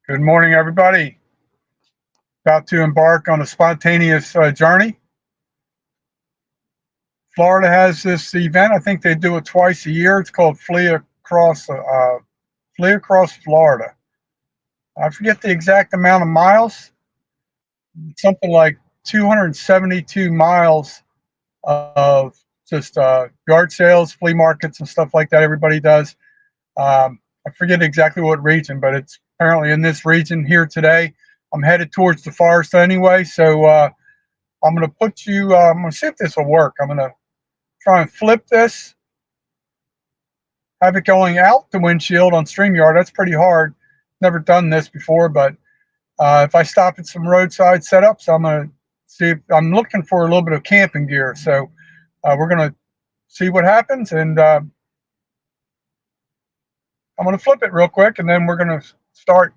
Good morning, everybody. About to embark on a spontaneous journey. Florida has this event. I think they do it twice a year. It's called Flea across Florida. I forget the exact amount of miles. It's something like 272 miles of just yard sales, flea markets, and stuff like that. Everybody does. I forget exactly what region, but it's apparently in this region here today. I'm headed towards the forest anyway, so I'm going to I'm going to see if this will work. I'm going to try and flip this, have it going out the windshield on StreamYard. That's pretty hard. Never done this before, but if I stop at some roadside setups, I'm going to see if I'm looking for a little bit of camping gear. So we're going to see what happens, and I'm going to flip it real quick, and then we're going to start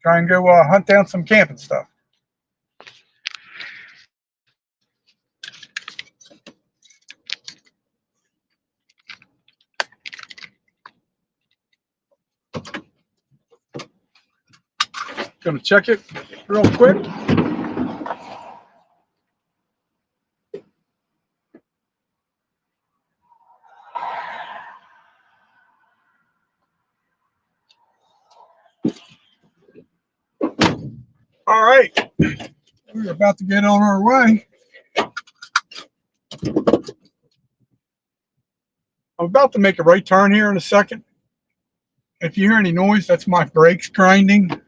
try and go hunt down some camping stuff. Going to check it real quick. All right, we're about to get on our way. I'm about to make a right turn here in a second. If you hear any noise, that's my brakes grinding. If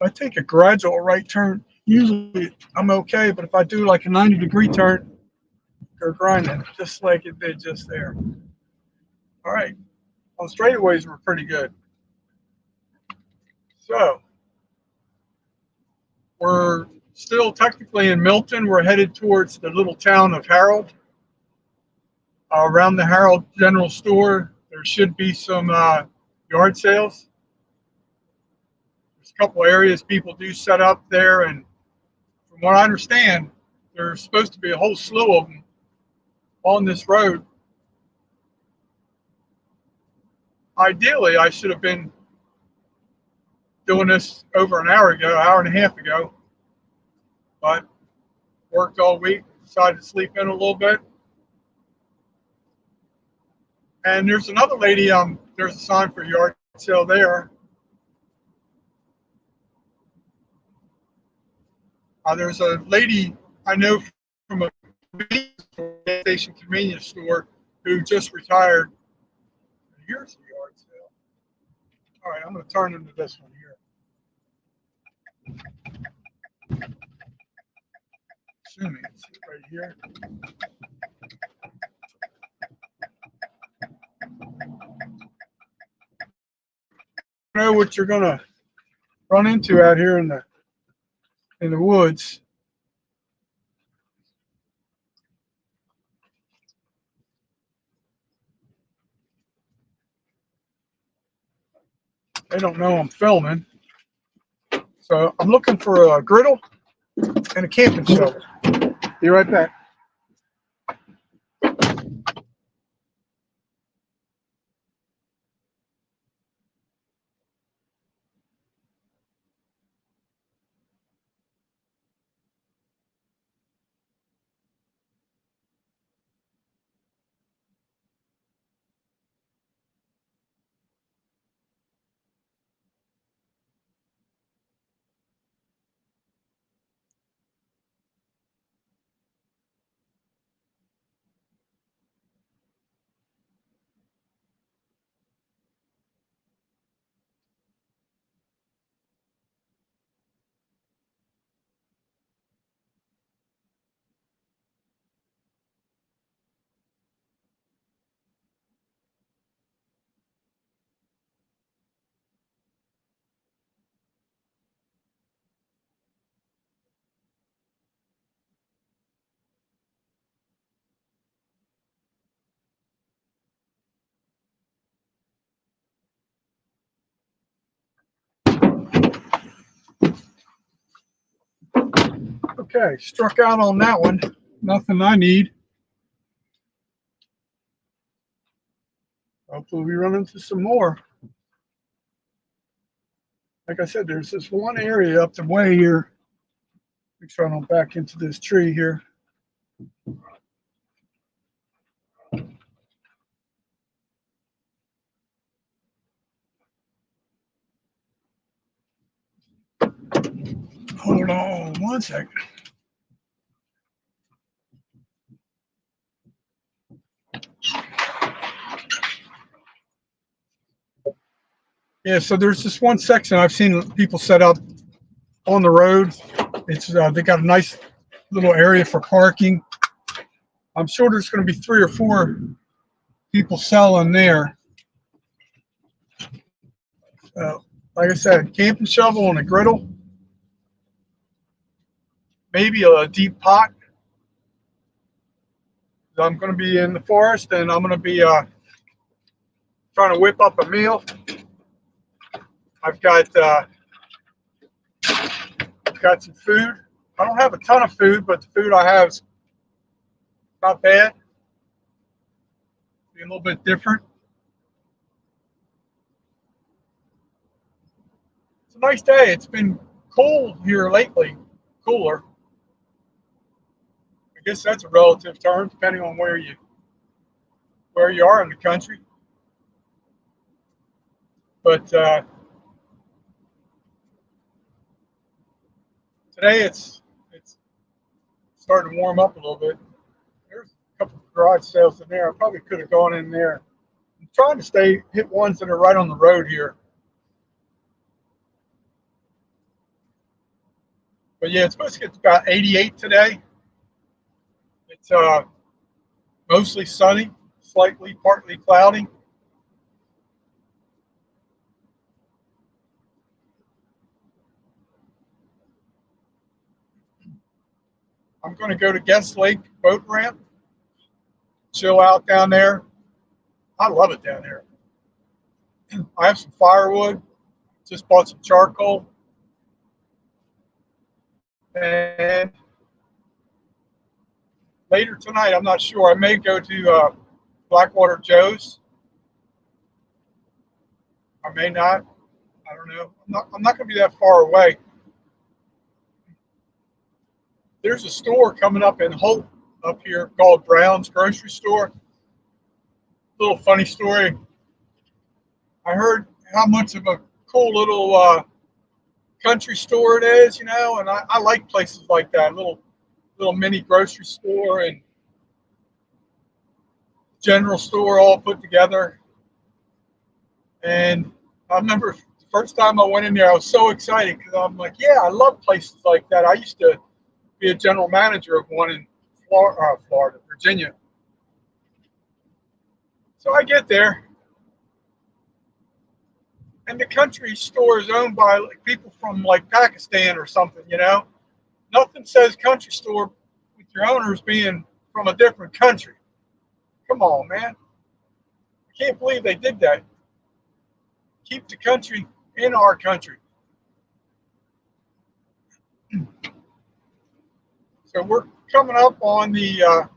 I take a gradual right turn, usually I'm okay, but if I do like a 90-degree turn, they're grinding just like it did just there. All right, on straightaways we're pretty good. So we're still technically in Milton. We're headed towards the little town of Harold. Around the Harold General Store, there should be some yard sales. There's a couple areas people do set up there, and from what I understand, there's supposed to be a whole slew of them on this road. Ideally, I should have been doing this over an hour ago, hour and a half ago, but worked all week, decided to sleep in a little bit. And there's another lady, there's a sign for yard sale there. There's a lady I know from a station convenience store who just retired. Here's the yard sale. All right, I'm going to turn into this one here. Assuming it's right here. You know what you're going to run into out here in the woods. They don't know I'm filming. So I'm looking for a griddle and a camping shovel. Be right back. Okay, struck out on that one. Nothing I need. Hopefully we run into some more. Like I said, there's this one area up the way here. Make sure I don't back into this tree here. Hold on one second. Yeah, so there's this one section I've seen people set up on the road. It's they got a nice little area for parking. I'm sure there's going to be 3 or 4 people selling there. Like I said, camping shovel and a griddle, maybe a deep pot. I'm going to be in the forest and I'm going to be trying to whip up a meal. I've got some food. I don't have a ton of food, but the food I have is not bad. Be a little bit different. It's a nice day. It's been cold here lately. Cooler. I guess that's a relative term, depending on where you are in the country. But today it's starting to warm up a little bit. There's a couple of garage sales in there. I probably could have gone in there. I'm trying to hit ones that are right on the road here. But yeah, it's supposed to get to about 88 today. It's mostly sunny, slightly partly cloudy. I'm going to go to Guest Lake boat ramp, chill out down there. I love it down there. I have some firewood. Just bought some charcoal, and later tonight, I'm not sure. I may go to Blackwater Joe's. I may not. I don't know. I'm not going to be that far away. There's a store coming up in Holt up here called Brown's Grocery Store. Little funny story. I heard how much of a cool little country store it is, and I like places like that. Little mini grocery store and general store all put together. And I remember the first time I went in there, I was so excited because I'm like, yeah, I love places like that. I used to be a general manager of one in Florida, Virginia. So I get there, and the country store is owned by like people from like Pakistan or something. Nothing says country store with your owners being from a different country. Come on, man. I can't believe they did that. Keep the country in our country. So we're coming up on the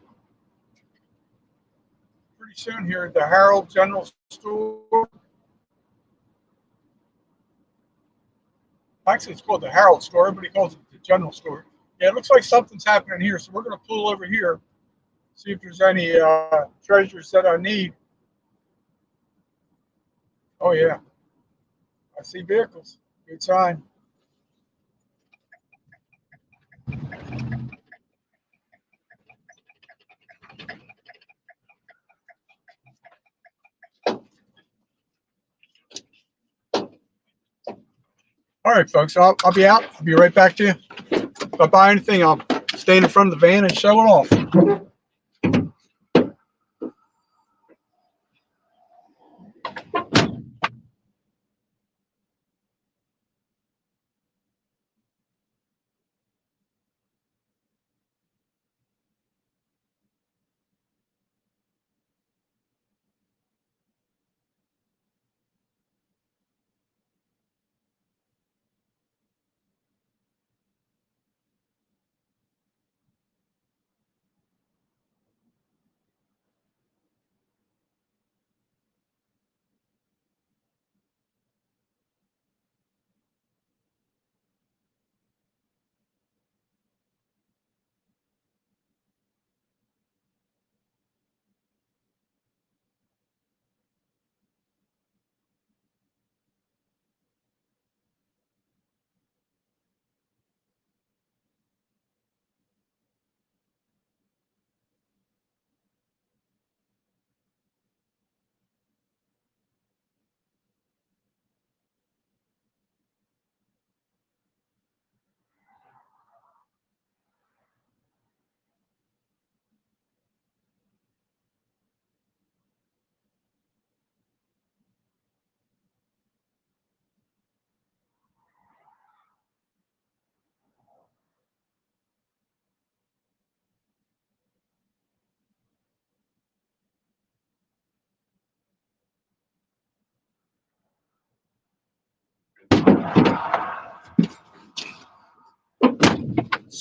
pretty soon here at the Harold General Store. Actually, it's called the Harold Store. Everybody calls it the General Store. Yeah, it looks like something's happening here. So we're going to pull over here, see if there's any treasures that I need. Oh, yeah. I see vehicles. Good sign. All right, folks. I'll be out. I'll be right back to you. If I buy anything, I'll stand in front of the van and show it off.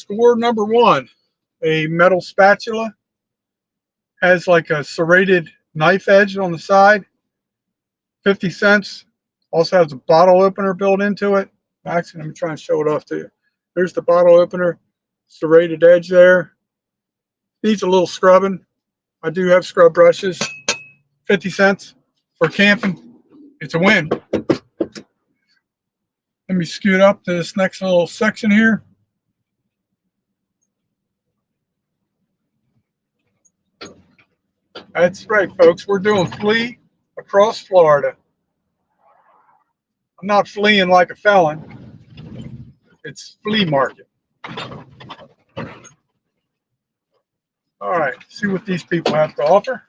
Score number one, a metal spatula, has like a serrated knife edge on the side, 50 cents. Also has a bottle opener built into it. Actually, let me try and show it off to you. There's the bottle opener, serrated edge there. Needs a little scrubbing. I do have scrub brushes, 50 cents for camping. It's a win. Let me scoot up to this next little section here. That's right, folks. We're doing Flea across Florida. I'm not fleeing like a felon. It's flea market. All right, see what these people have to offer.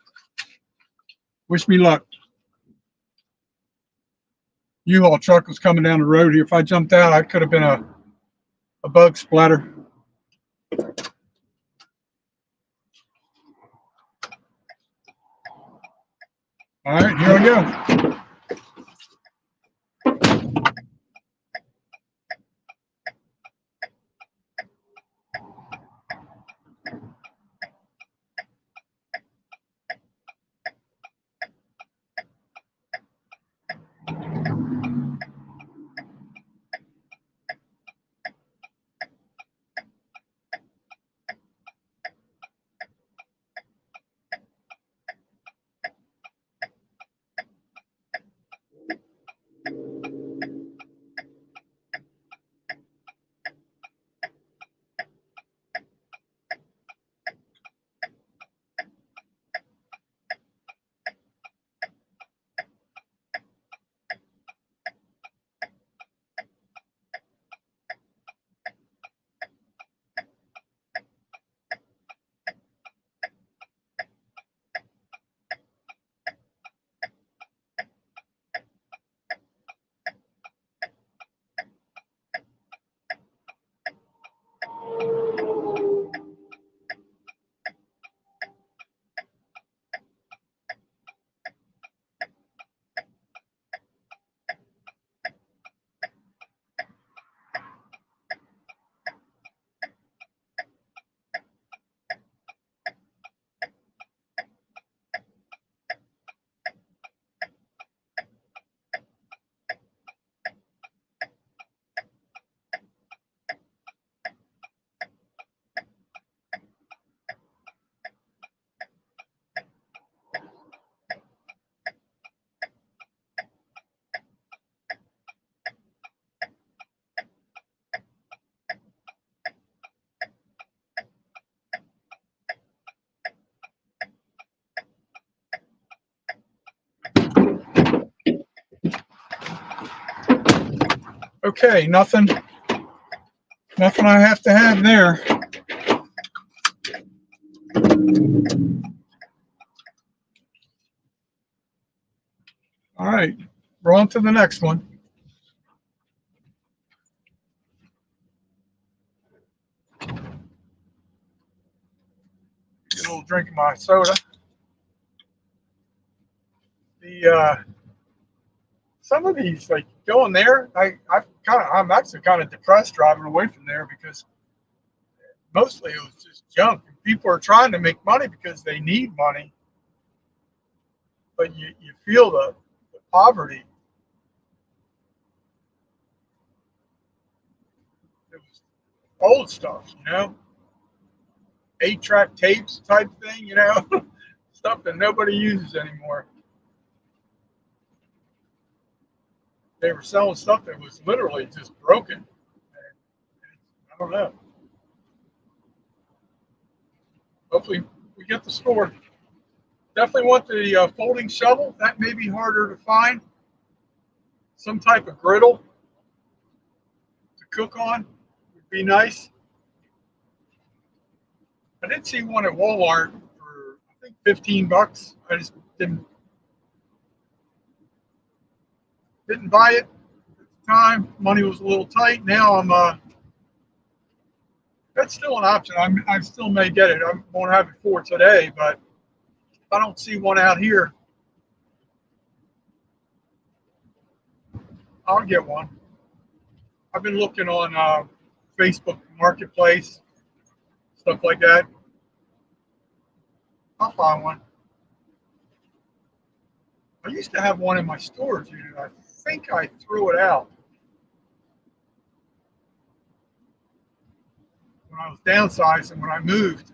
Wish me luck. U-Haul truck was coming down the road here. If I jumped out, I could have been a bug splatter. All right, here we go. Okay, nothing I have to have there. All right, we're on to the next one. Get a little drink of my soda. Some of these, like going there, I'm actually kind of depressed driving away from there because mostly it was just junk. People are trying to make money because they need money, but you feel the poverty. It was old stuff, 8-track tapes type thing, stuff that nobody uses anymore. They were selling stuff that was literally just broken. And I don't know. Hopefully we get the store. Definitely want the folding shovel. That may be harder to find. Some type of griddle to cook on would be nice. I did see one at Walmart for I think 15 bucks. I just didn't buy it at the time. Money was a little tight. Now that's still an option. I still may get it. I won't have it for today, but if I don't see one out here, I'll get one. I've been looking on Facebook Marketplace. stuff like that. I'll find one. I used to have one in my storage unit. I think I threw it out when I was downsizing when I moved.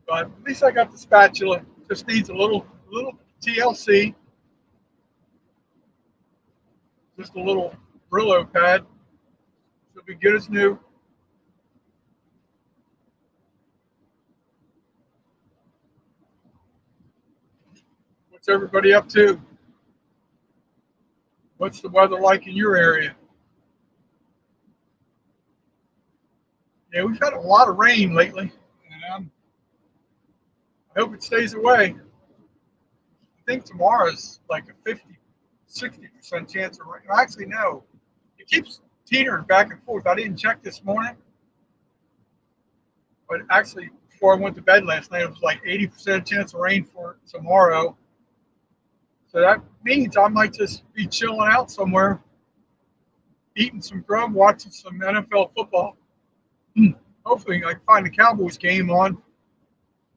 But at least I got the spatula. Just needs a little TLC, just a little Brillo pad. It'll be good as new. What's everybody up to? What's the weather like in your area? Yeah, we've had a lot of rain lately, and I hope it stays away. I think tomorrow's like a 50, 60% chance of rain. Actually, no. It keeps teetering back and forth. I didn't check this morning, but actually, before I went to bed last night, it was like 80% chance of rain for tomorrow. So that means I might just be chilling out somewhere, eating some grub, watching some NFL football. Hopefully, I can find the Cowboys game on.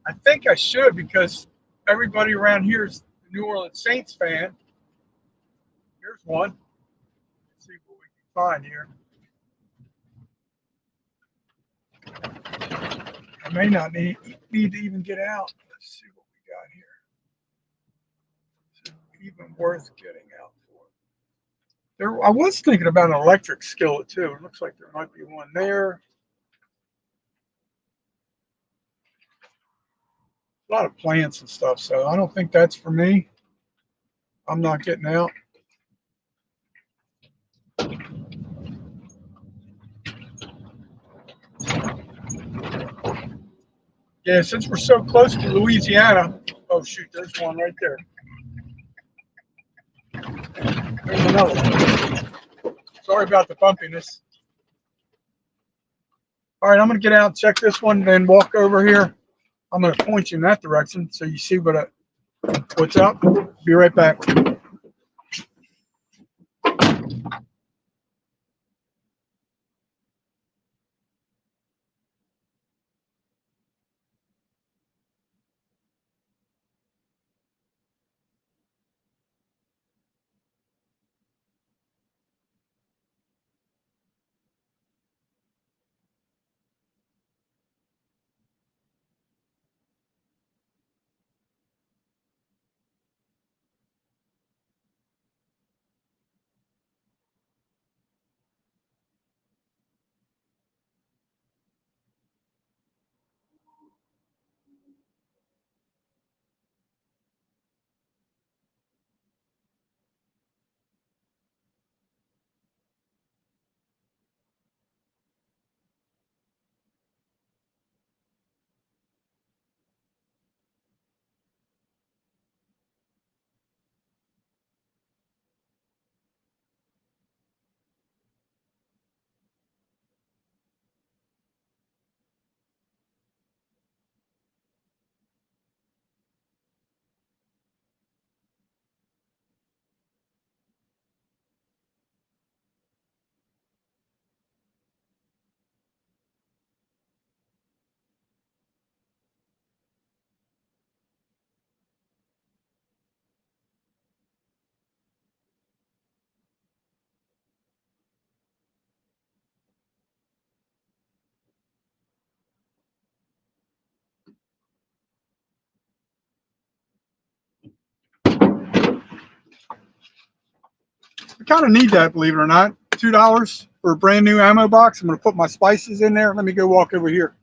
I think I should because everybody around here is the New Orleans Saints fan. Here's one. Let's see what we can find here. I may not need to even get out. Let's see what we got here. Is it even worth getting out for? There, I was thinking about an electric skillet too. It looks like there might be one there. A lot of plants and stuff, so I don't think that's for me. I'm not getting out. Yeah, since we're so close to Louisiana. Oh shoot, there's one right there. There's another one. Sorry about the bumpiness. All right, I'm gonna get out and check this one, then walk over here. I'm gonna point you in that direction so you see what's up. Be right back. I kind of need that, believe it or not. $2 for a brand new ammo box. I'm gonna put my spices in there. Let me go walk over here.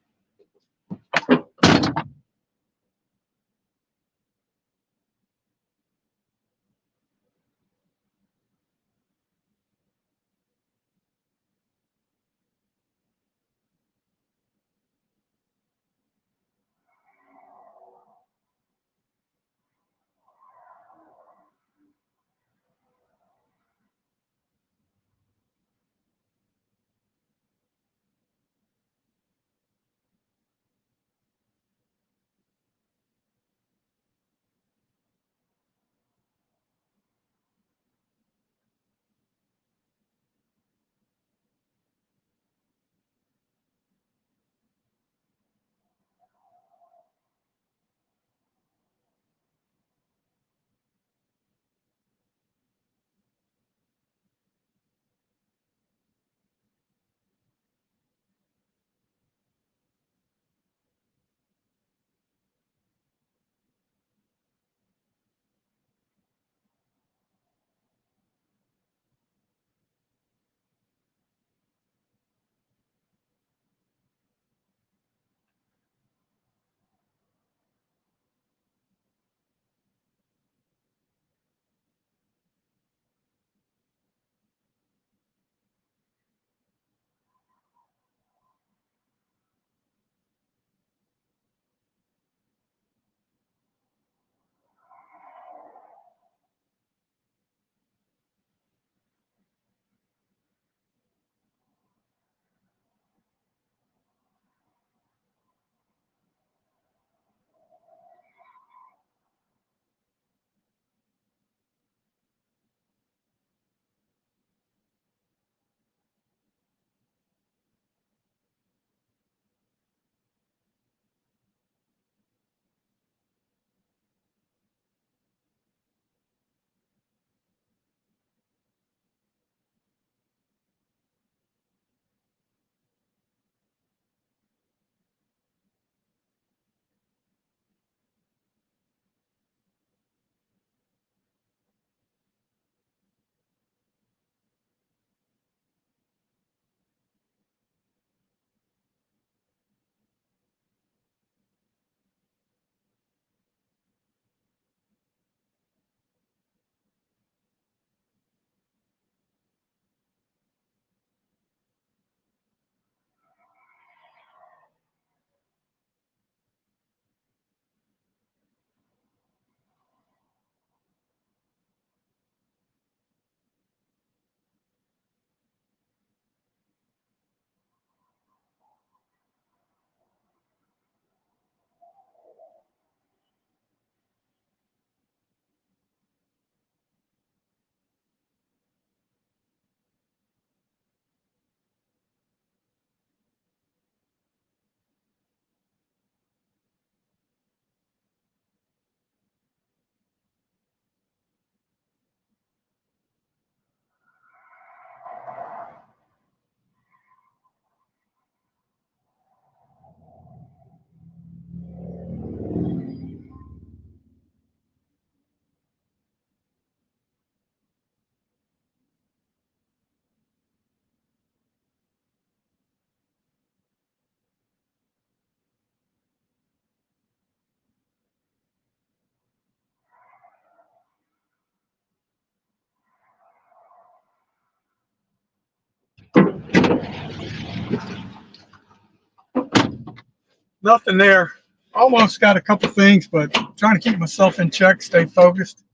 Nothing there. Almost got a couple things, but trying to keep myself in check, stay focused.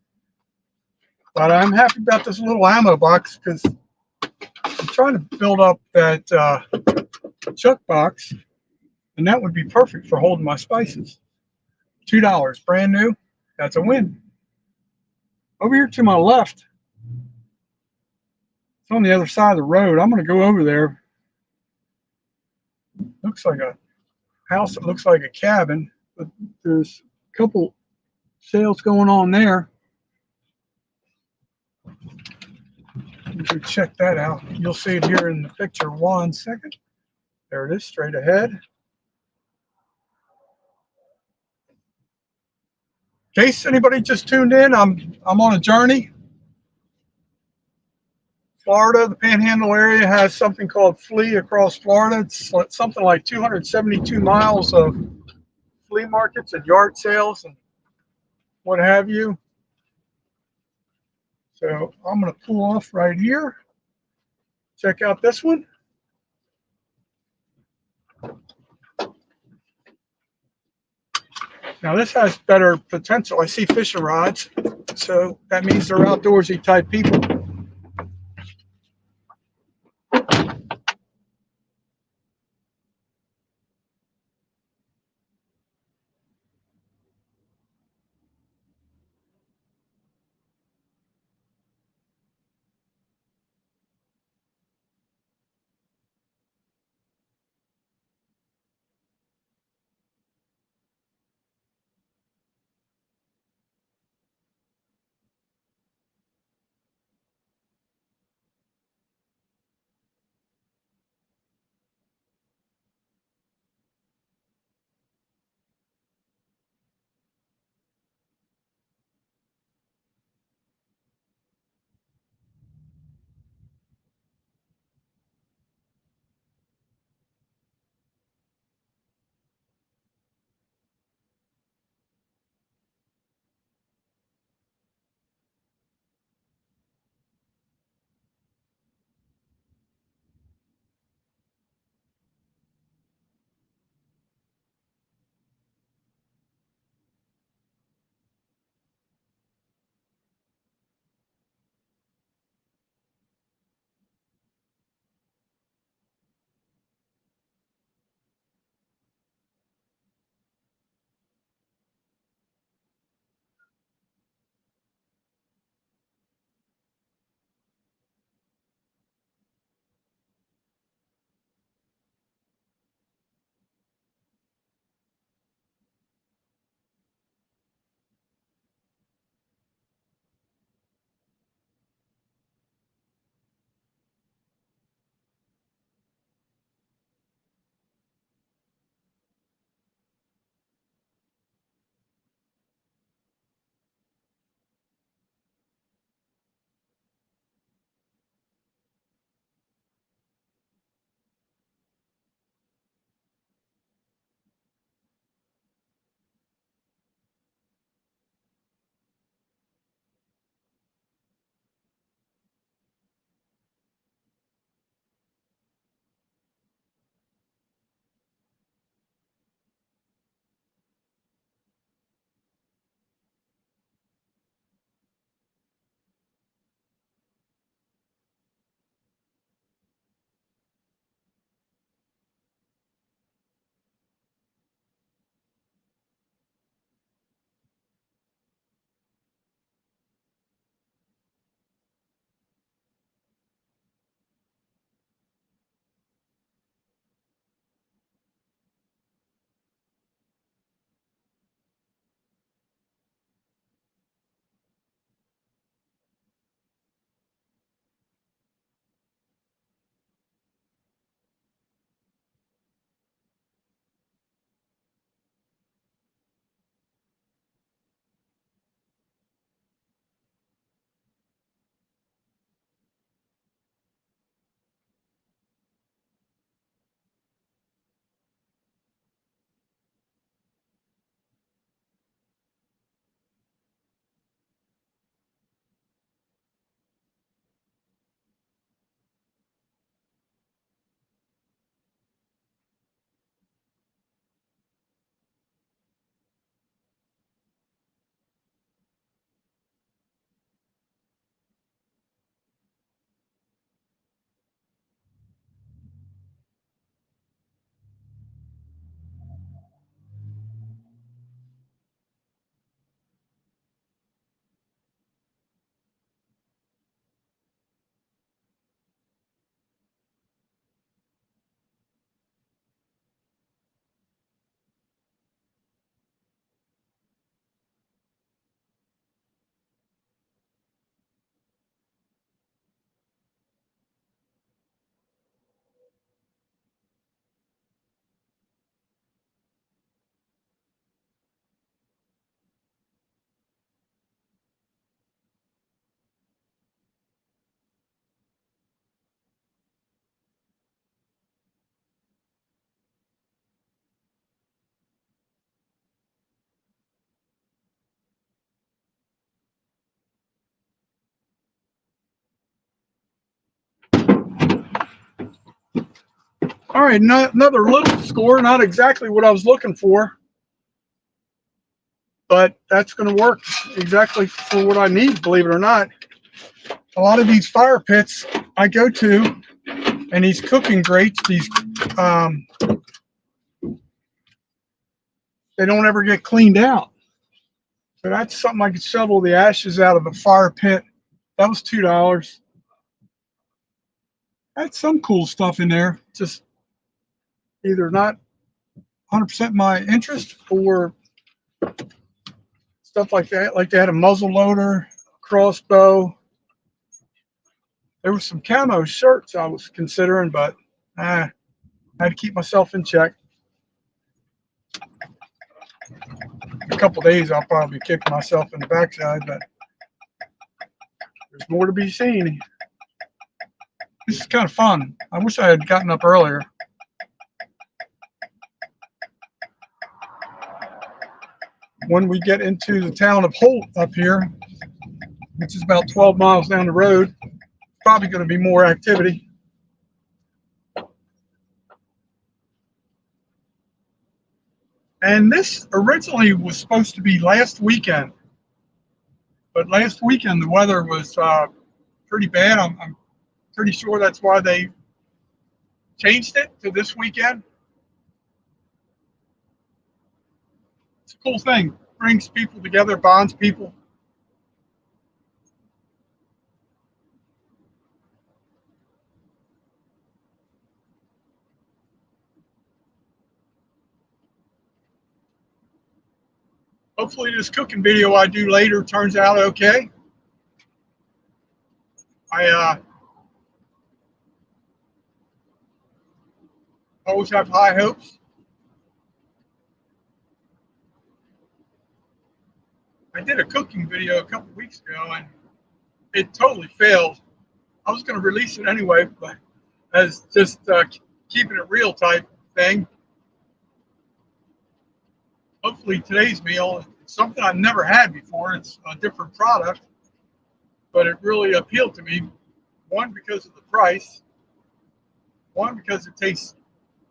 But I'm happy about this little ammo box because I'm trying to build up that chuck box, and that would be perfect for holding my spices. $2, brand new. That's a win. Over here to my left, it's on the other side of the road. I'm going to go over there. Looks like a house that looks like a cabin, but there's a couple sales going on there. You can check that out. You'll see it here in the picture. 1 second. There it is, straight ahead. In case anybody just tuned in, I'm on a journey. Florida, the Panhandle area has something called Flea across Florida. It's something like 272 miles of flea markets and yard sales and what have you. So I'm going to pull off right here. Check out this one. Now this has better potential. I see fishing rods, so that means they're outdoorsy type people. All right, another little score, not exactly what I was looking for, but that's going to work exactly for what I need, believe it or not. A lot of these fire pits I go to and these cooking grates, um, they don't ever get cleaned out. So that's something I could shovel the ashes out of a fire pit. That was $2. Had some cool stuff in there, just either not 100% my interest or stuff like that. Like they had a muzzle loader, crossbow. There was some camo shirts I was considering, but I had to keep myself in check. A couple days, I'll probably kick myself in the backside, but there's more to be seen. This is kind of fun. I wish I had gotten up earlier. When we get into the town of Holt up here, which is about 12 miles down the road, probably going to be more activity. And this originally was supposed to be last weekend, but last weekend the weather was pretty bad. I'm pretty sure that's why they changed it to this weekend. It's a cool thing. Brings people together, bonds people. Hopefully this cooking video I do later turns out okay. I always have high hopes. I did a cooking video a couple weeks ago and it totally failed. I was going to release it anyway, but as just keeping it real type thing. Hopefully today's meal is something I've never had before. It's a different product, but it really appealed to me. One, because of the price. One, because it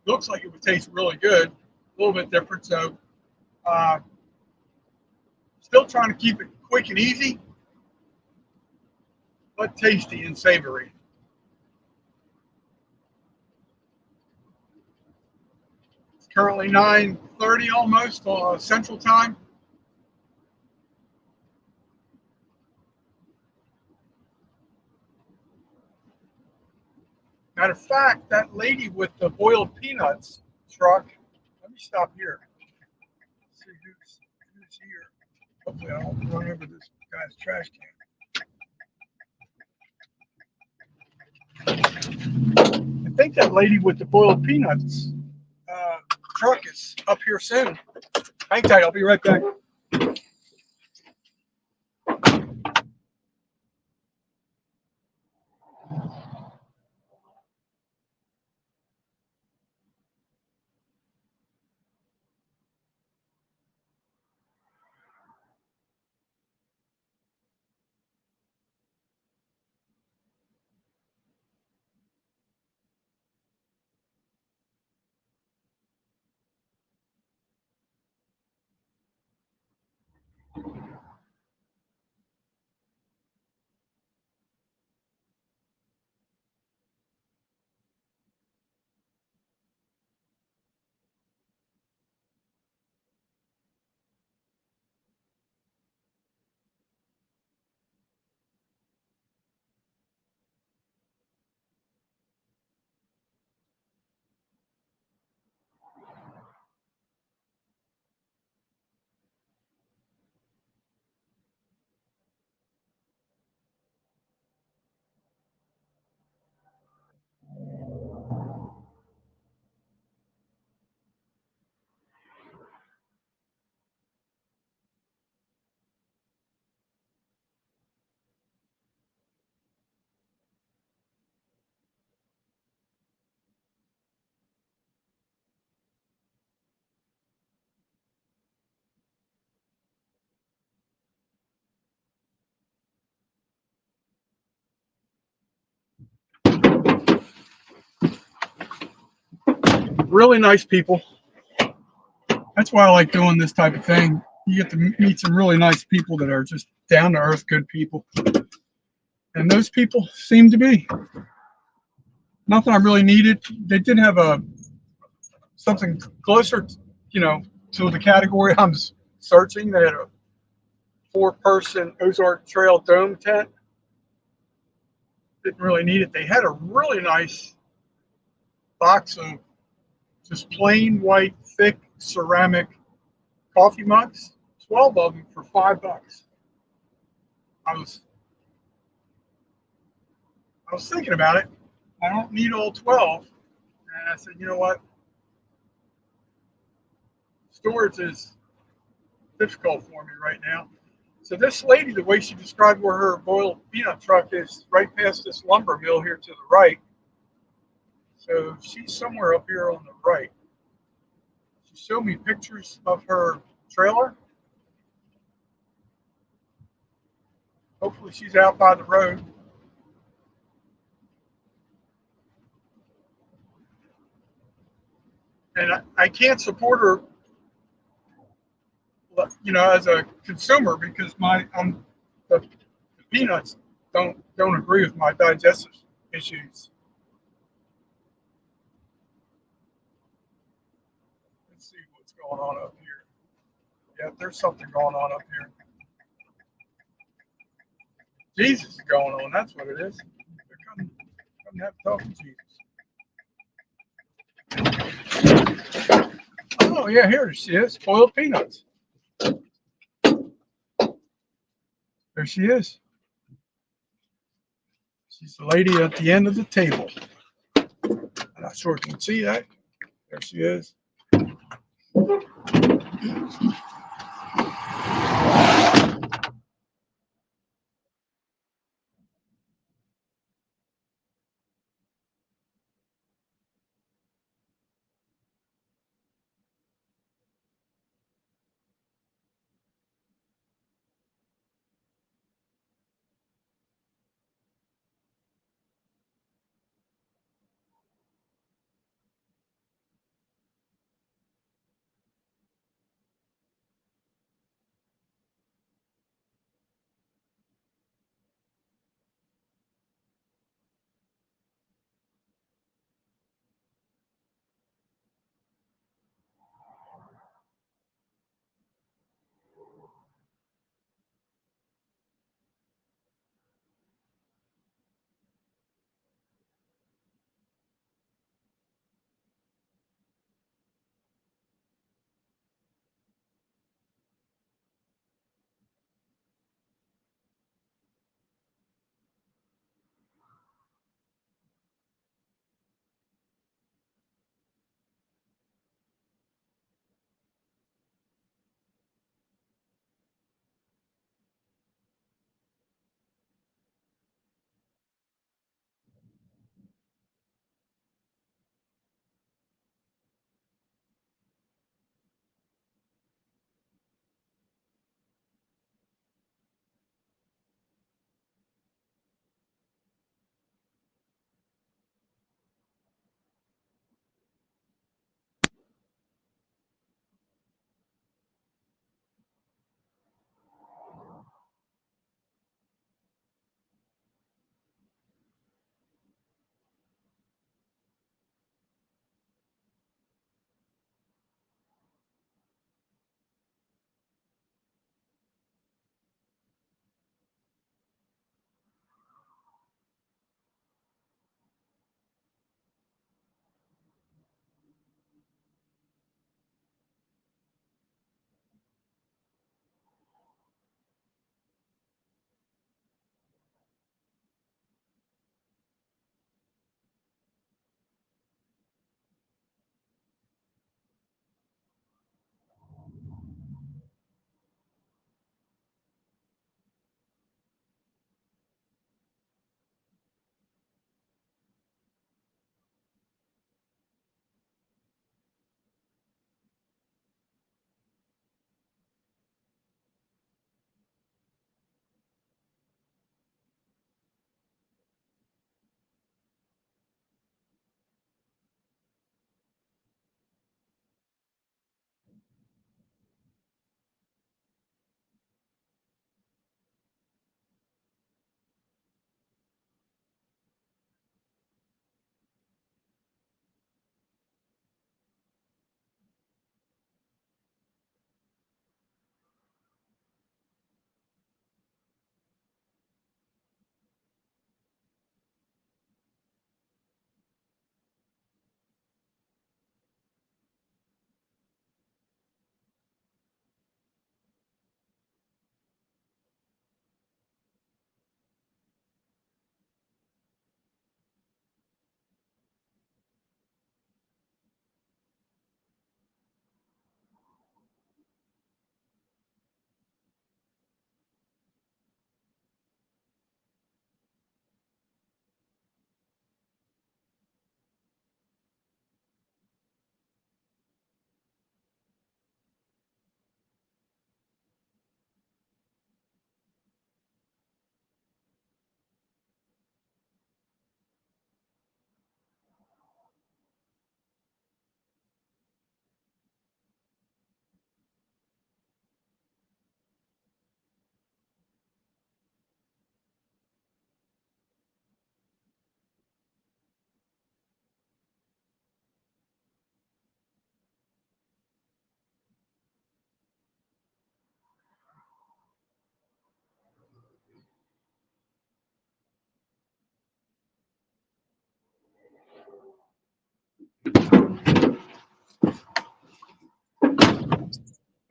looks like it would taste really good. A little bit different. So uh, still trying to keep it quick and easy, but tasty and savory. It's currently 9:30 almost Central Time. Matter of fact, that lady with the boiled peanuts truck. Let me stop here. See who's here. Hopefully, I don't run over this guy's trash can. I think that lady with the boiled peanuts uh, truck is up here soon. Hang tight. I'll be right back. really nice people. That's why I like doing this type of thing. You get to meet some really nice people that are just down to earth, good people. And those people seem to be. Nothing I really needed. They did have a something closer, you know, to the category I'm searching. They had a four-person Ozark Trail dome tent. Didn't really need it. They had a really nice box of just plain white, thick ceramic coffee mugs. 12 of them for $5. I was I was thinking about it. I don't need all 12. And I said, you know what? Storage is difficult for me right now. So this lady, the way she described where her boiled peanut truck is, right past this lumber mill here to the right. So she's somewhere up here on the right. She showed me pictures of her trailer. Hopefully she's out by the road. And I can't support her, as a consumer because the peanuts don't agree with my digestive issues. Let's see what's going on up here. Yeah, there's something going on up here. Jesus is going on. That's what it is. They're coming to have a talk with Jesus. Oh yeah, here she is. Boiled peanuts. There she is. She's the lady at the end of the table. I'm not sure if you can see that. There she is.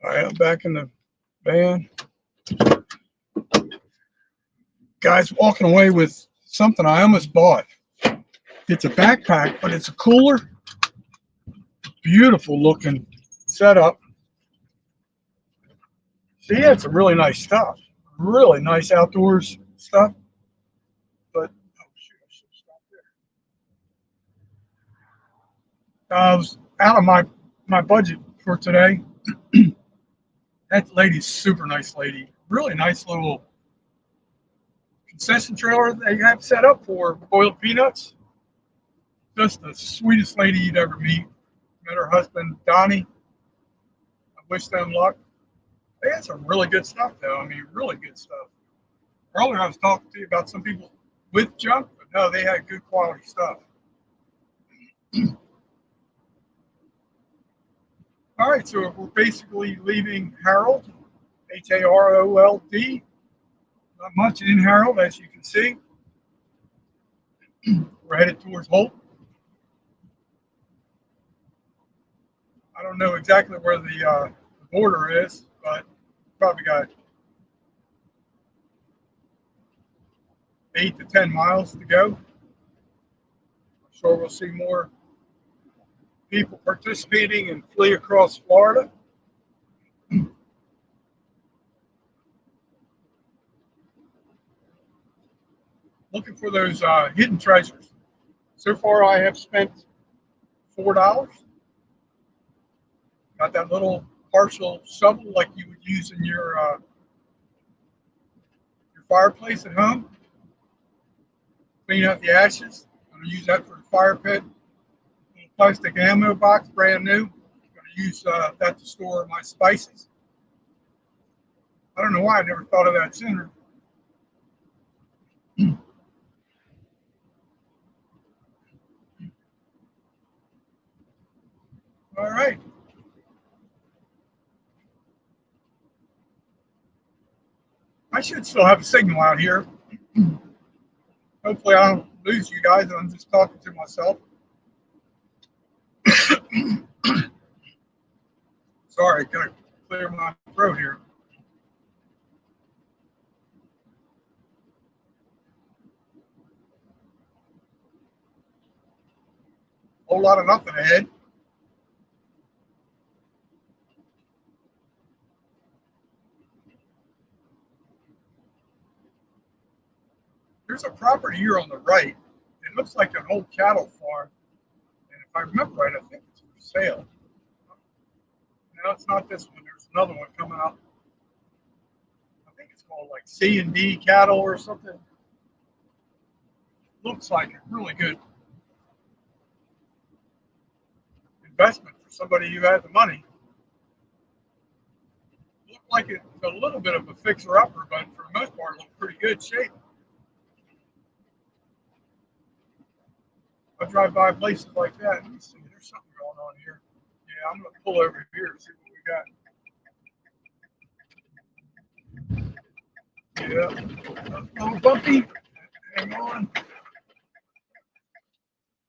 All right, I'm back in the van. Guys, walking away with something I almost bought. It's a backpack, but it's a cooler. Beautiful looking setup. See, yeah, it's some really nice stuff. Really nice outdoors stuff. But oh shoot, I should stop there. I was out of my budget for today. That lady's super nice lady. Really nice little concession trailer they have set up for boiled peanuts. Just the sweetest lady you'd ever meet. Met her husband, Donnie. I wish them luck. They had some really good stuff, though. I mean, really good stuff. Earlier, I was talking to you about some people with junk, but no, they had good quality stuff. All right, so we're basically leaving Harold, Harold. Not much in Harold, as you can see. We're headed towards Holt. I don't know exactly where the border is, but probably got 8 to 10 miles to go. I'm sure we'll see more people participating in Flea across Florida. Looking for those hidden treasures. So far, I have spent $4. Got that little partial shovel like you would use in your fireplace at home. Clean out the ashes. I'm going to use that for the fire pit. Little plastic ammo box, brand new. I'm going to use that to store my spices. I don't know why I never thought of that sooner. All right. I should still have a signal out here. Hopefully, I don't lose you guys. I'm just talking to myself. Sorry, gotta clear my throat here. Whole lot of nothing ahead. There's a property here on the right. It looks like an old cattle farm. And if I remember right, I think it's for sale. No, it's not this one. There's another one coming up. I think it's called like C&D cattle or something. Looks like a really good investment for somebody who had the money. Looked like it's a little bit of a fixer-upper, but for the most part, it looked pretty good shape. I drive by places like that. Let me see. There's something going on here. Yeah, I'm going to pull over here and see what we got. Yeah, a little bumpy. Hang on.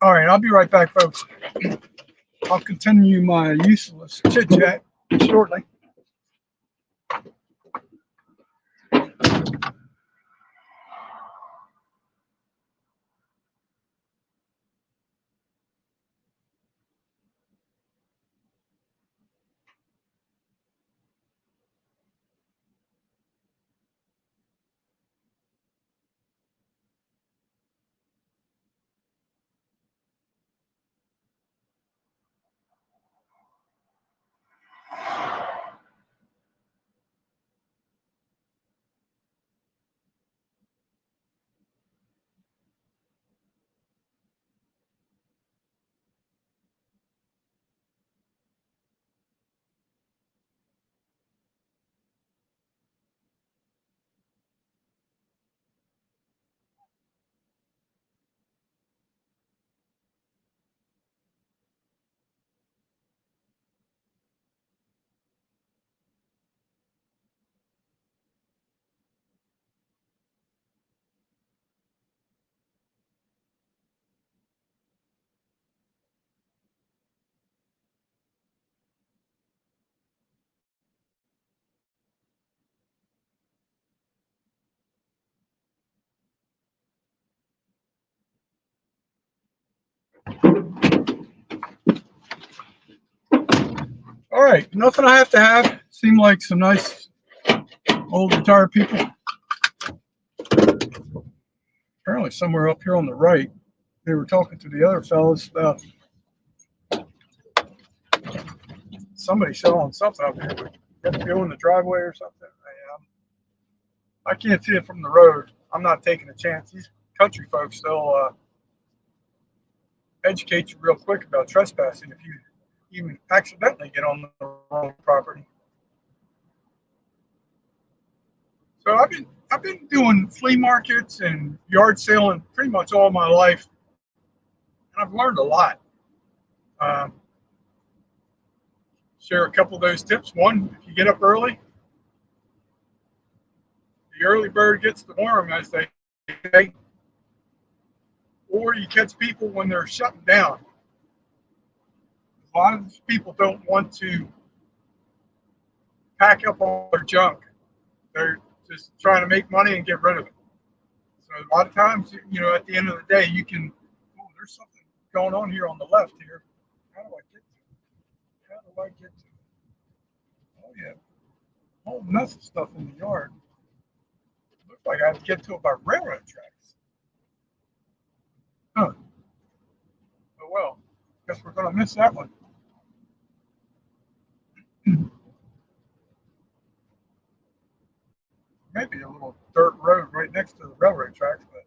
All right, I'll be right back, folks. I'll continue my useless chit chat shortly. All right, nothing I have to have. Seem like some nice old retired people. Apparently, somewhere up here on the right, they were talking to the other fellows about somebody selling something up here. But you have to go in the driveway or something. I can't see it from the road. I'm not taking a chance. These country folks, they'll educate you real quick about trespassing if you even accidentally get on the wrong property. So I've been doing flea markets and yard selling pretty much all my life, and I've learned a lot. Um, Share a couple of those tips. One, if you get up early, the early bird gets the worm, as they say, or you catch people when they're shutting down. A lot of these people don't want to pack up all their junk. They're just trying to make money and get rid of it. So a lot of times, at the end of the day, you can, oh, there's something going on here on the left here. How do I get to it? How do I get to it? Oh, yeah. A whole mess of stuff in the yard. Looks like I have to get to it by railroad tracks. Huh. Oh, well. Guess we're going to miss that one. Maybe a little dirt road right next to the railroad tracks, but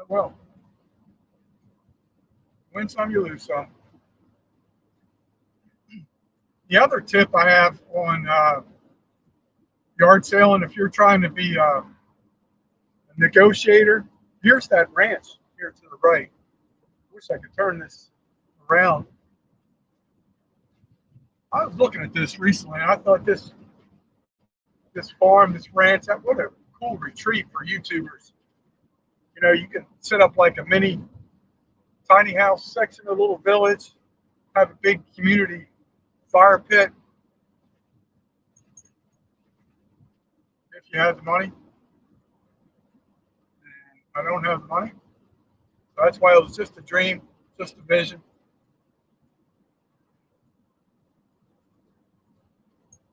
well, win some, you lose some. The other tip I have on yard selling, if you're trying to be a negotiator, here's that ranch here to the right. Wish I could turn this around. I was looking at this recently, and I thought this farm, this ranch, what a cool retreat for YouTubers. You can set up like a mini tiny house section, a little village, have a big community fire pit if you have the money. I don't have the money. So that's why it was just a dream, just a vision.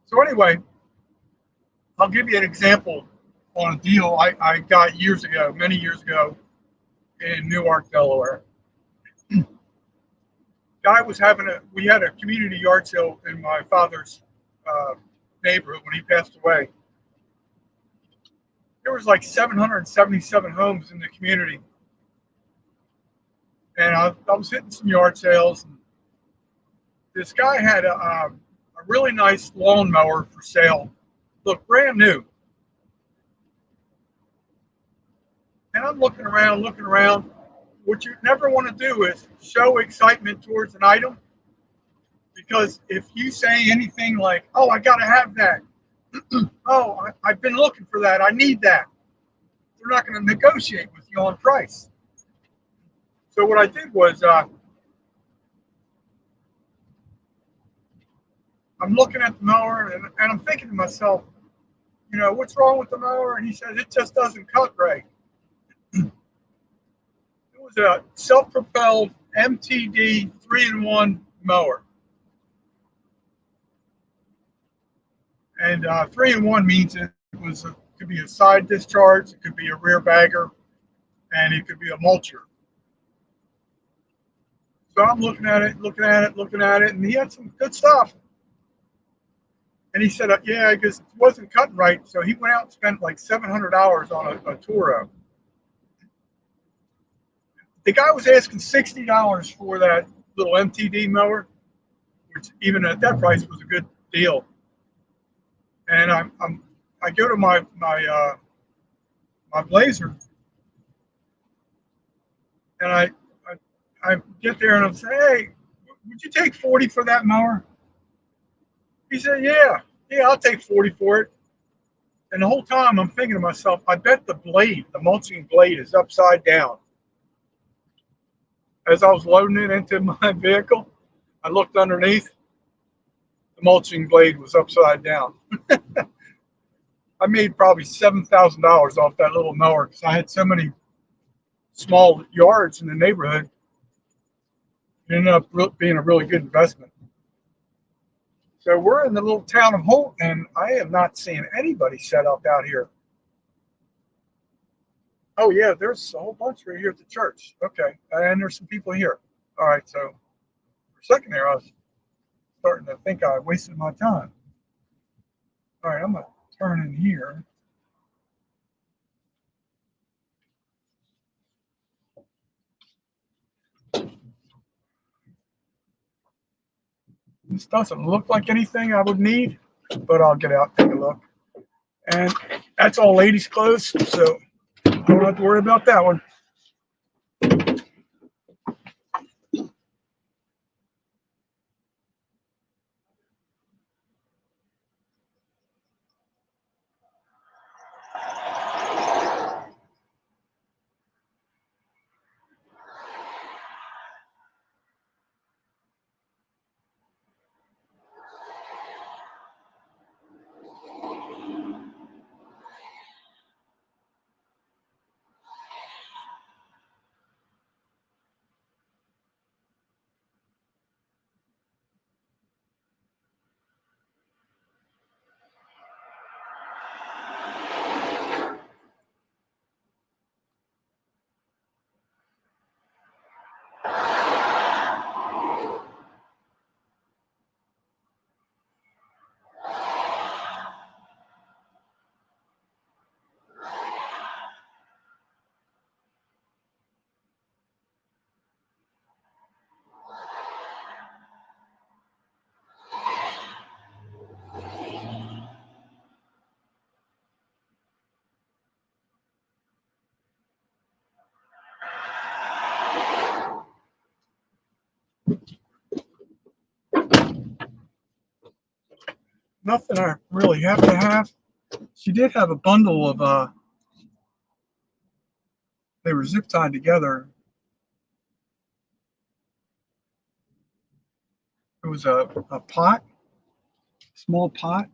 So anyway, I'll give you an example on a deal I got years ago, many years ago, in Newark, Delaware. Guy was we had a community yard sale in my father's neighborhood when he passed away. There was like 777 homes in the community. And I was hitting some yard sales. And this guy had a really nice lawnmower for sale. Looked brand new. And I'm looking around. What you never want to do is show excitement towards an item. Because if you say anything like, oh, I got to have that. Oh, I've been looking for that. I need that. They're not going to negotiate with you on price. So what I did was I'm looking at the mower and I'm thinking to myself, what's wrong with the mower? And he says, it just doesn't cut right. It was a self-propelled MTD 3-in-1 mower. And 3-in-1 means could be a side discharge, it could be a rear bagger, and it could be a mulcher. So I'm looking at it, and he had some good stuff. And he said, yeah, I guess it wasn't cutting right. So he went out and spent like $700 on a Toro. The guy was asking $60 for that little MTD mower, which even at that price was a good deal. And I go to my Blazer, and I get there and I'm saying, hey, would you take 40 for that mower? He said, yeah, I'll take 40 for it. And the whole time I'm thinking to myself, I bet the mulching blade is upside down. As I was loading it into my vehicle, I looked underneath. The mulching blade was upside down. I made probably $7,000 off that little mower because I had so many small yards in the neighborhood. It ended up being a really good investment. So we're in the little town of Holt, and I am not seeing anybody set up out here. Oh yeah, there's a whole bunch right here at the church. Okay, and there's some people here. All right, so for a second there, I was starting to think I wasted my time. All right, I'm gonna turn in here. This doesn't look like anything I would need, but I'll get out and take a look. And that's all ladies' clothes, so I don't have to worry about that one. Nothing I really have to have. She did have a bundle of they were zip tied together. It was a pot, small pot,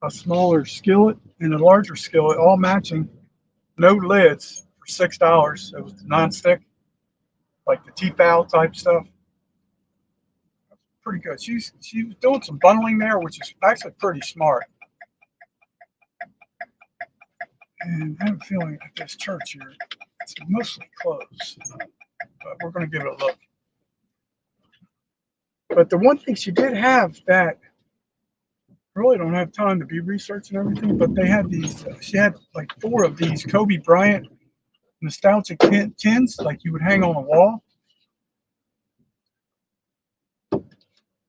a smaller skillet, and a larger skillet, all matching, no lids for $6. It was nonstick, like the T-Fowl type stuff. Pretty good. She was doing some bundling there, which is actually pretty smart. And I have a feeling at this church here, it's mostly closed, but we're going to give it a look. But the one thing she did have that I really don't have time to be researching everything, but they had these. She had like four of these Kobe Bryant nostalgic tins, like you would hang on a wall.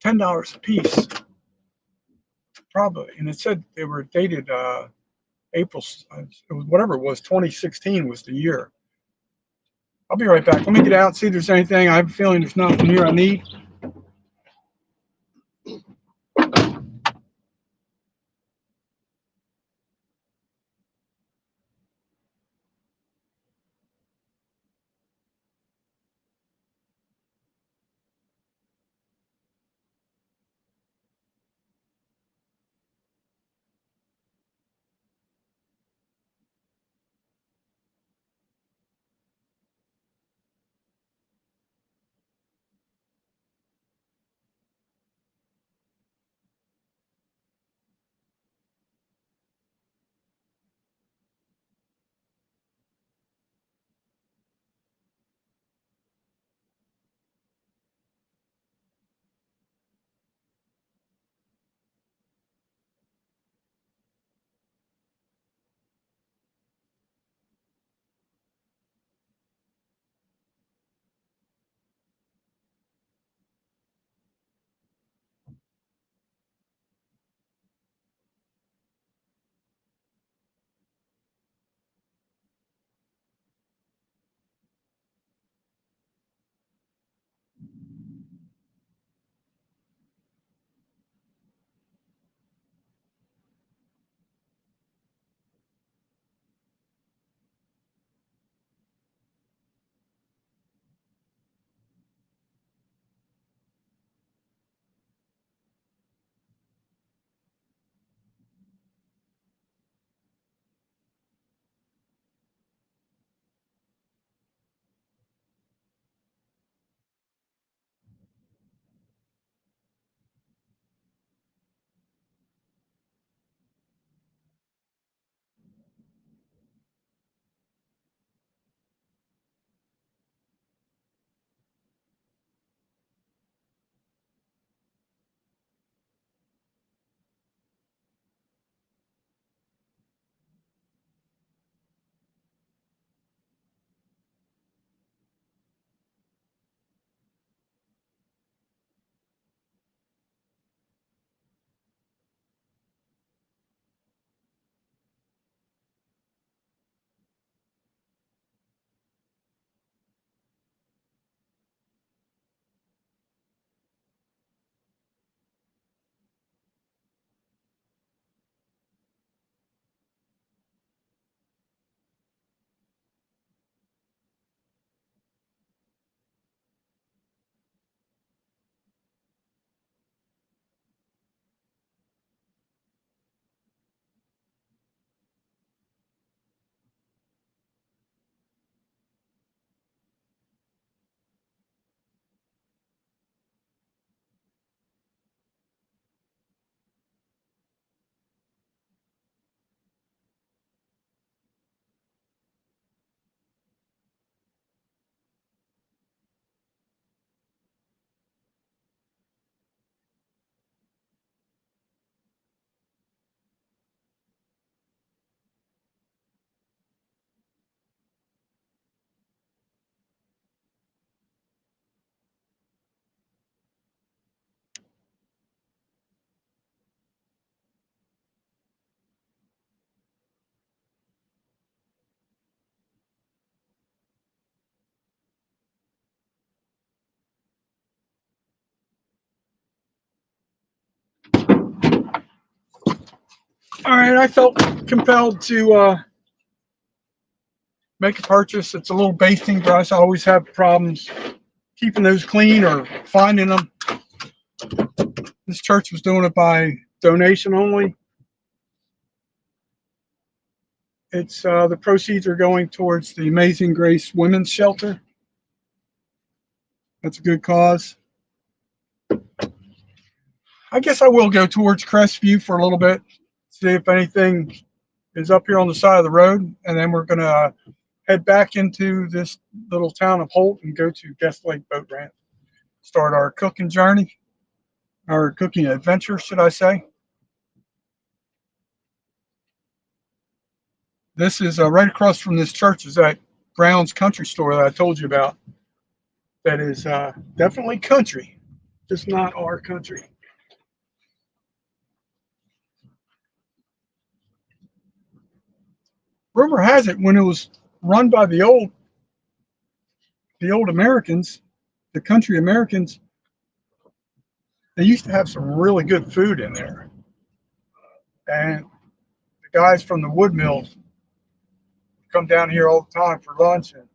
$10 a piece, probably. And it said they were dated April. It was whatever it was. 2016 was the year. I'll be right back. Let me get out and see if there's anything. I have a feeling there's nothing here I need. All right, I felt compelled to make a purchase. It's a little basting brush. I always have problems keeping those clean or finding them. This church was doing it by donation only. It's the proceeds are going towards the Amazing Grace Women's Shelter. That's a good cause. I guess I will go towards Crestview for a little bit, see if anything is up here on the side of the road, and then we're going to head back into this little town of Holt and go to Guest Lake Boat Ramp. Start our cooking journey, our cooking adventure, should I say. This is right across from this church is that Brown's Country Store that I told you about. That is definitely country, just not our country. Rumor has it when it was run by the old Americans, the country Americans, they used to have some really good food in there. And the guys from the wood mills come down here all the time for lunch and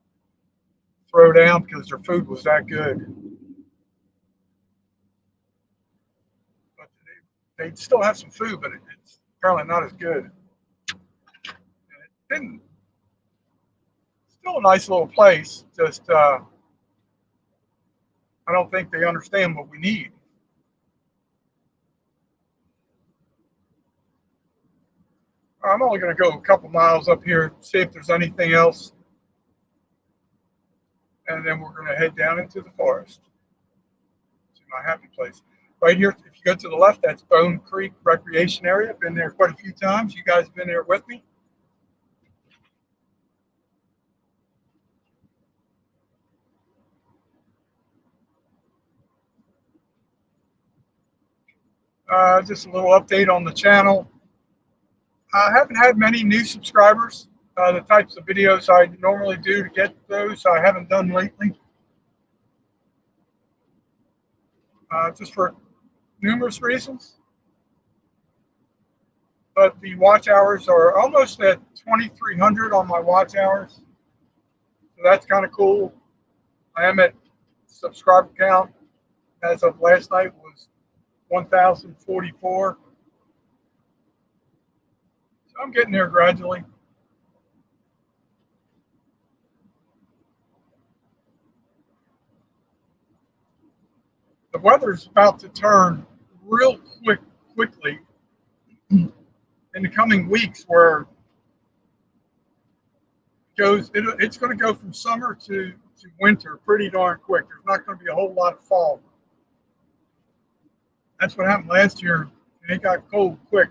throw down because their food was that good. But they still have some food, but it's apparently not as good. And it didn't. Still a nice little place. Just I don't think they understand what we need. I'm only going to go a couple miles up here, see if there's anything else, and then we're going to head down into the forest to my happy place. Right here, if you go to the left, that's Bone Creek Recreation Area. I've been there quite a few times. You guys have been there with me. Just a little update on the channel. I haven't had many new subscribers. The types of videos I normally do to get those, I haven't done lately. Just for numerous reasons. But the watch hours are almost at 2,300 on my watch hours. So that's kind of cool. I am at subscriber count as of last night was 1,044. So I'm getting there gradually. The weather's about to turn real quickly in the coming weeks where it's going to go from summer to winter pretty darn quick. There's not going to be a whole lot of fall. That's what happened last year, and it got cold quick.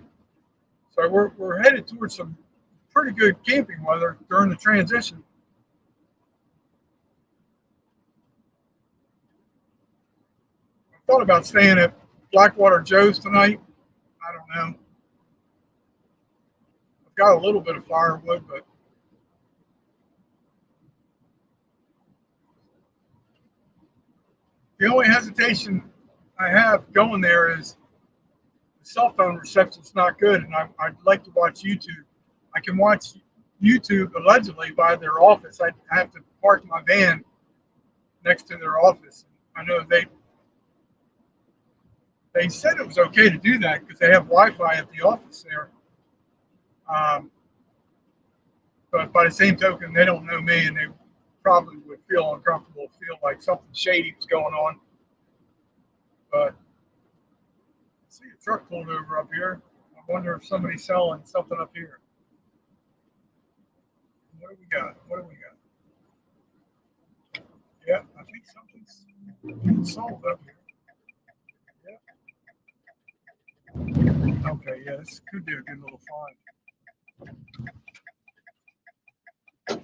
So we're headed towards some pretty good camping weather during the transition. I thought about staying at Blackwater Joe's tonight. I don't know. I've got a little bit of firewood, but the only hesitation I have going there is the cell phone reception's not good, and I'd like to watch YouTube. I can watch YouTube allegedly by their office. I have to park my van next to their office. I know they said it was okay to do that because they have Wi-Fi at the office there. Um, but by the same token, they don't know me, and they probably would feel uncomfortable, feel like something shady was going on. But I see a truck pulled over up here. I wonder if somebody's selling something up here. What do we got? What do we got? Yeah, I think something's being sold up here. Yeah. Okay, yeah, this could be a good little find. Make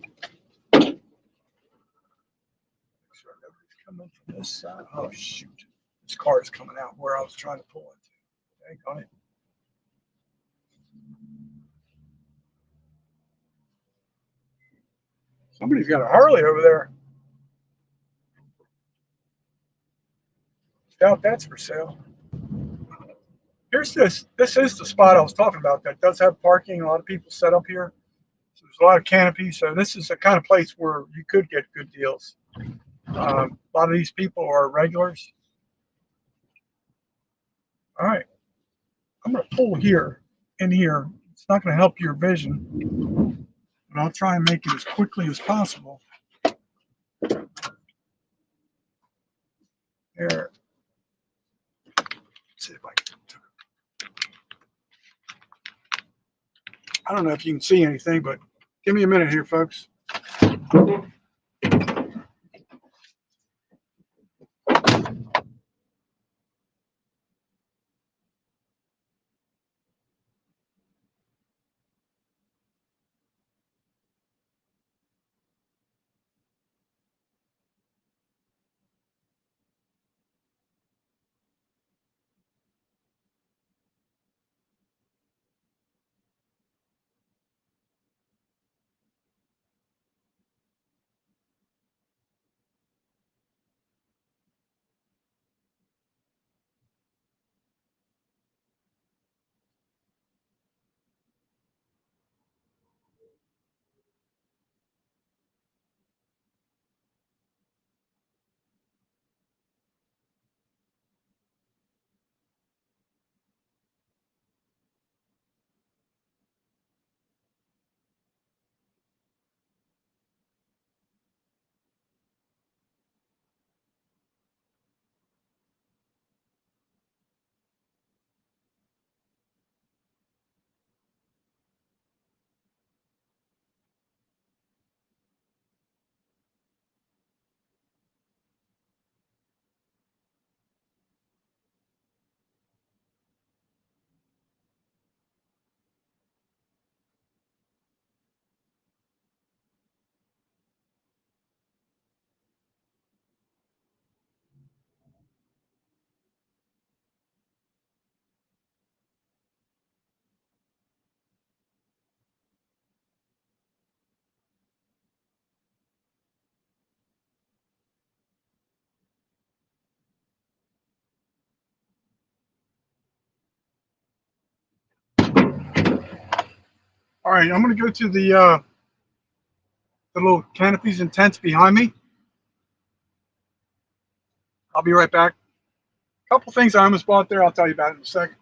sure nobody's coming from this side. Oh shoot. This car is coming out where I was trying to pull into. Okay, got it. Somebody's got a Harley over there. Doubt that's for sale. Here's there's this. This is the spot I was talking about that does have parking. A lot of people set up here. So there's a lot of canopies. So this is the kind of place where you could get good deals. A lot of these people are regulars. All right, I'm going to pull here in here. It's not going to help your vision, but I'll try and make it as quickly as possible. There. Let's see if I can. I don't know if you can see anything, but give me a minute here, folks. All right, I'm going to go to the little canopies and tents behind me. I'll be right back. A couple things I almost bought there. I'll tell you about it in a second.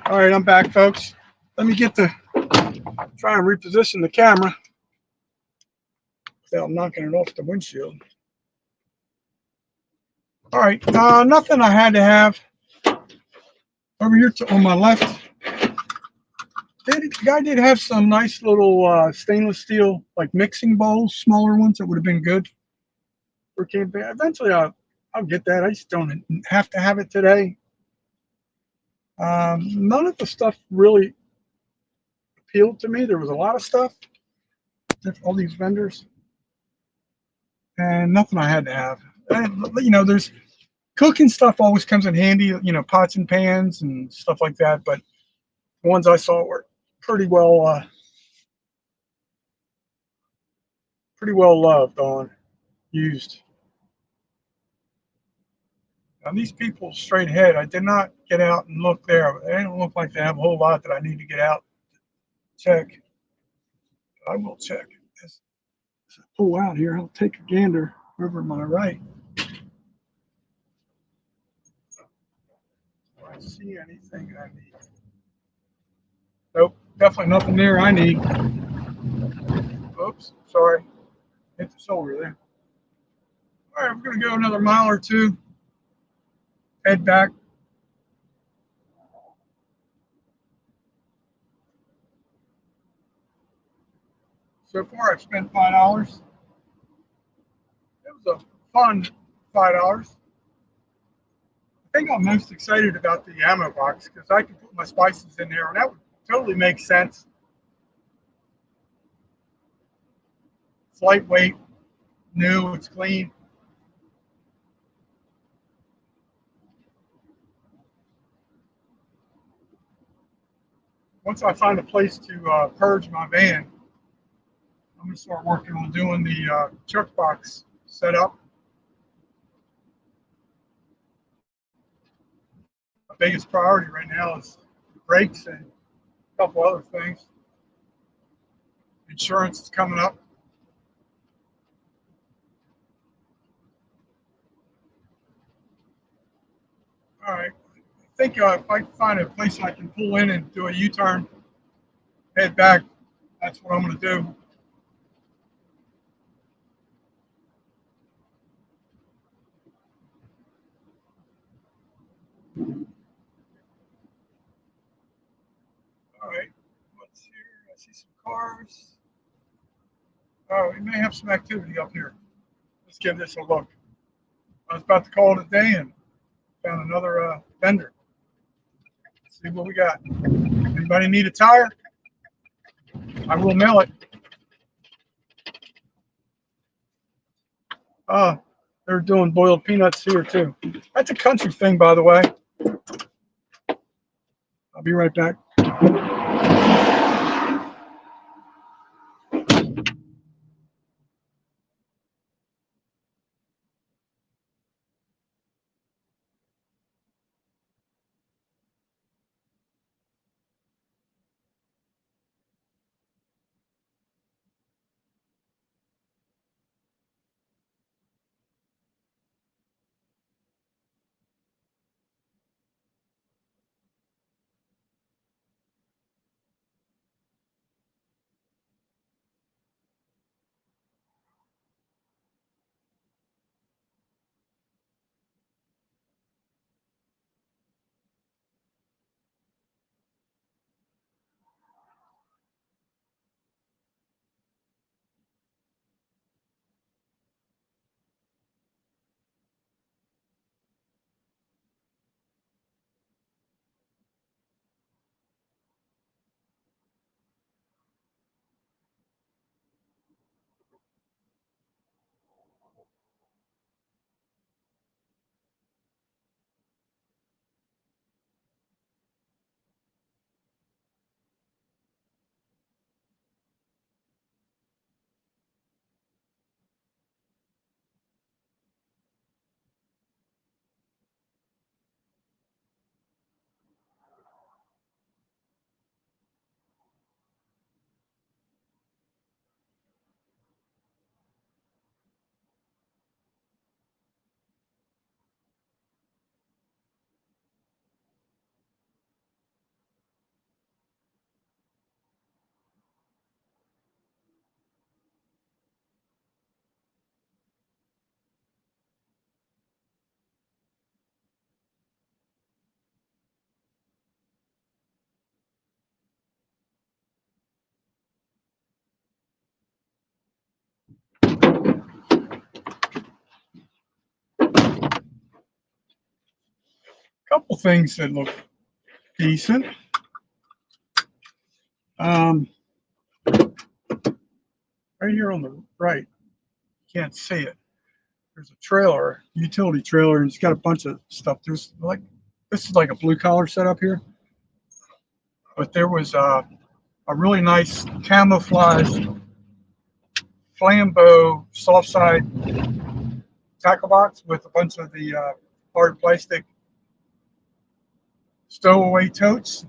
All right, I'm back, folks. Let me get the try and reposition the camera without knocking it off the windshield. All right, nothing I had to have over here on my left. The guy did have some nice little stainless steel like mixing bowls, smaller ones that would have been good for camping. Eventually, I'll get that. I just don't have to have it today. None of the stuff really appealed to me. There was a lot of stuff, all these vendors, and nothing I had to have. And, there's cooking stuff always comes in handy. Pots and pans and stuff like that. But the ones I saw were pretty well, loved on, used. Now these people straight ahead, I did not get out and look there. They don't look like they have a whole lot that I need to get out check. I will check. As I pull out here, I'll take a gander over my right. Do I see anything I need? Nope, definitely nothing there I need. Oops, sorry. Hit the shoulder there. All right, we're going to go another mile or two, head back. So far, I've spent $5. It was a fun $5. I think I'm most excited about the ammo box because I can put my spices in there, and that would totally make sense. It's lightweight, new, it's clean. Once I find a place to purge my van, I'm going to start working on doing the chuck box setup. My biggest priority right now is brakes and a couple other things. Insurance is coming up. All right. I think if I can find a place I can pull in and do a U-turn, head back, that's what I'm going to do. All right. What's here? I see some cars. Oh, we may have some activity up here. Let's give this a look. I was about to call it a day and found another vendor. Let's see what we got. Anybody need a tire? I will mail it. They're doing boiled peanuts here too. That's a country thing, by the way. I'll be right back. couple things that look decent. Um, right here on the right, you can't see it. There's a trailer, utility trailer, and it's got a bunch of stuff. There's like, this is like a blue collar setup here, but there was a really nice camouflage flambeau soft side tackle box with a bunch of the hard plastic stowaway totes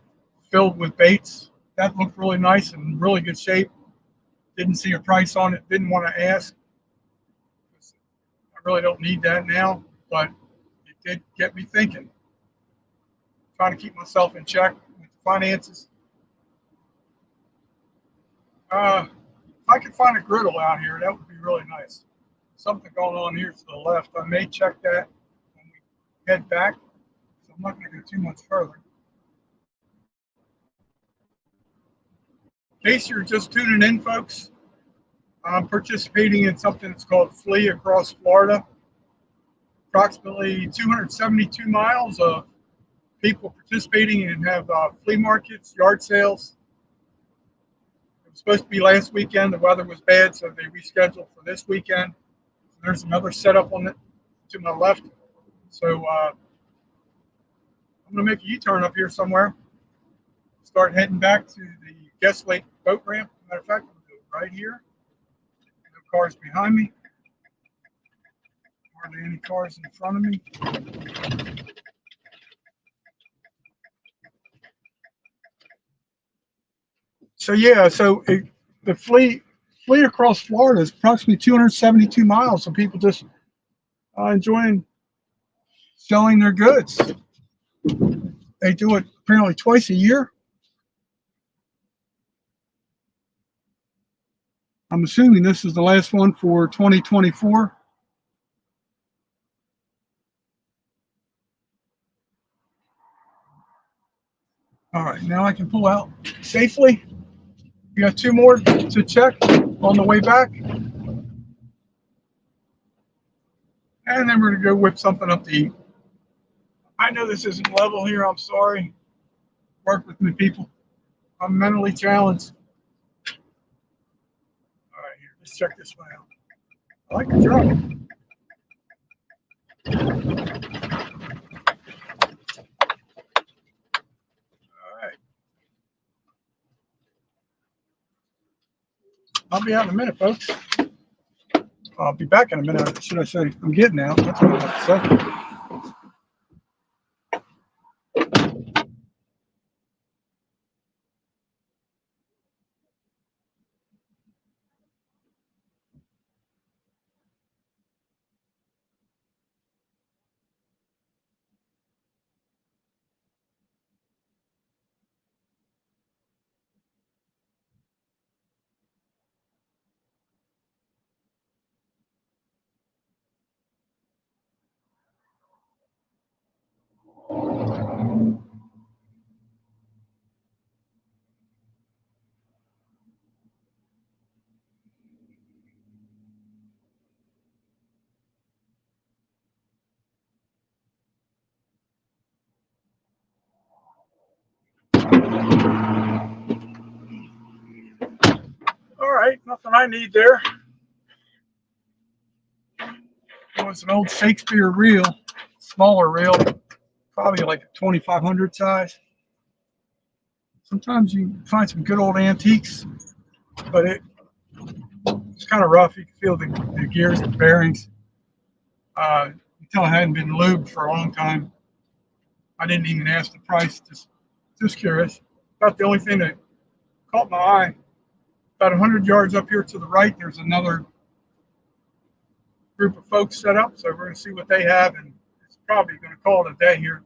filled with baits. That looked really nice and really good shape. Didn't see a price on it. Didn't want to ask. I really don't need that now, but it did get me thinking. Trying to keep myself in check with the finances. If I could find a griddle out here, that would be really nice. Something going on here to the left. I may check that when we head back. So I'm not going to go too much further. In case you're just tuning in, folks, I'm participating in something that's called Flea across Florida. Approximately 272 miles of people participating and have flea markets, yard sales. It was supposed to be last weekend. The weather was bad, so they rescheduled for this weekend. There's another setup on it to my left. So I'm going to make a U-turn up here somewhere. Start heading back to the Guest Lake boat ramp. Matter of fact, I'm going to do it right here. No cars behind me. Hardly any cars in front of me. So yeah, the fleet across Florida is approximately 272 miles. So people just enjoying selling their goods. They do it apparently twice a year. I'm assuming this is the last one for 2024. All right, now I can pull out safely. We got two more to check on the way back. And then we're going to go whip something up to eat. I know this isn't level here. I'm sorry. Work with me, people. I'm mentally challenged. All right, here. Let's check this one out. I like the truck. All right. I'll be out in a minute, folks. I'll be back in a minute. Should I say I'm getting out? That's what I have to say. All right, nothing I need there. It was an old Shakespeare reel, smaller reel, probably like a 2500 size. Sometimes you find some good old antiques, but it's kind of rough. You can feel the gears, the bearings. You tell it hadn't been lubed for a long time. I didn't even ask the price, just curious. About the only thing that caught my eye. About 100 yards up here to the right, there's another group of folks set up, so we're going to see what they have, and it's probably going to call it a day here.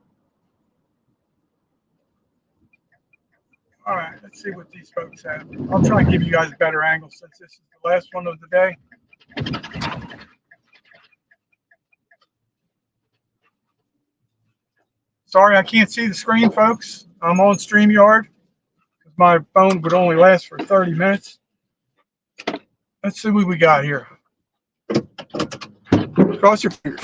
All right, let's see what these folks have. I'll try and give you guys a better angle since this is the last one of the day. Sorry, I can't see the screen, folks. I'm on StreamYard because my phone would only last for 30 minutes. Let's see what we got here. Cross your fingers.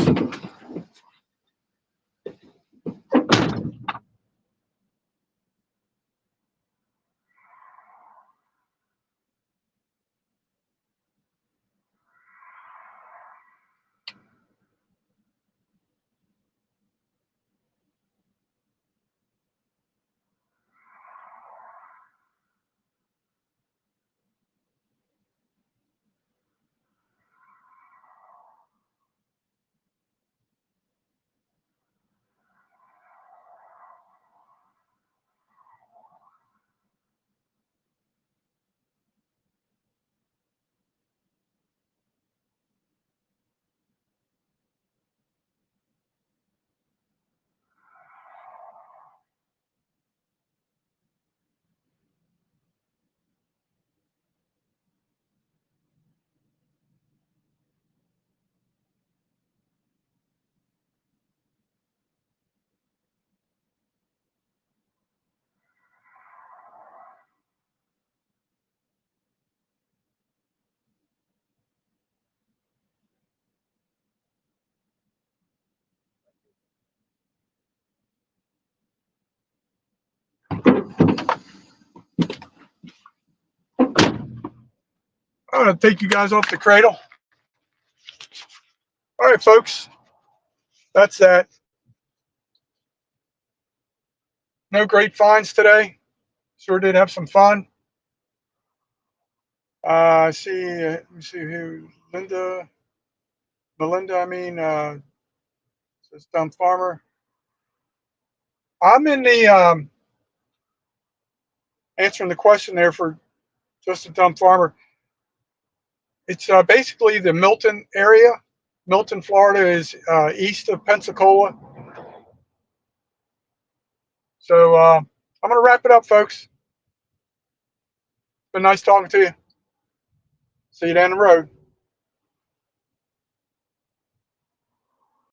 I'm going to take you guys off the cradle. All right, folks. That's that. No great finds today. Sure did have some fun. I see. Let me see who. Melinda. I mean, says Dumb Farmer. I'm in the answering the question there for just a Dumb Farmer. It's basically the Milton area. Milton, Florida is east of Pensacola. So I'm going to wrap it up, folks. It's been nice talking to you. See you down the road.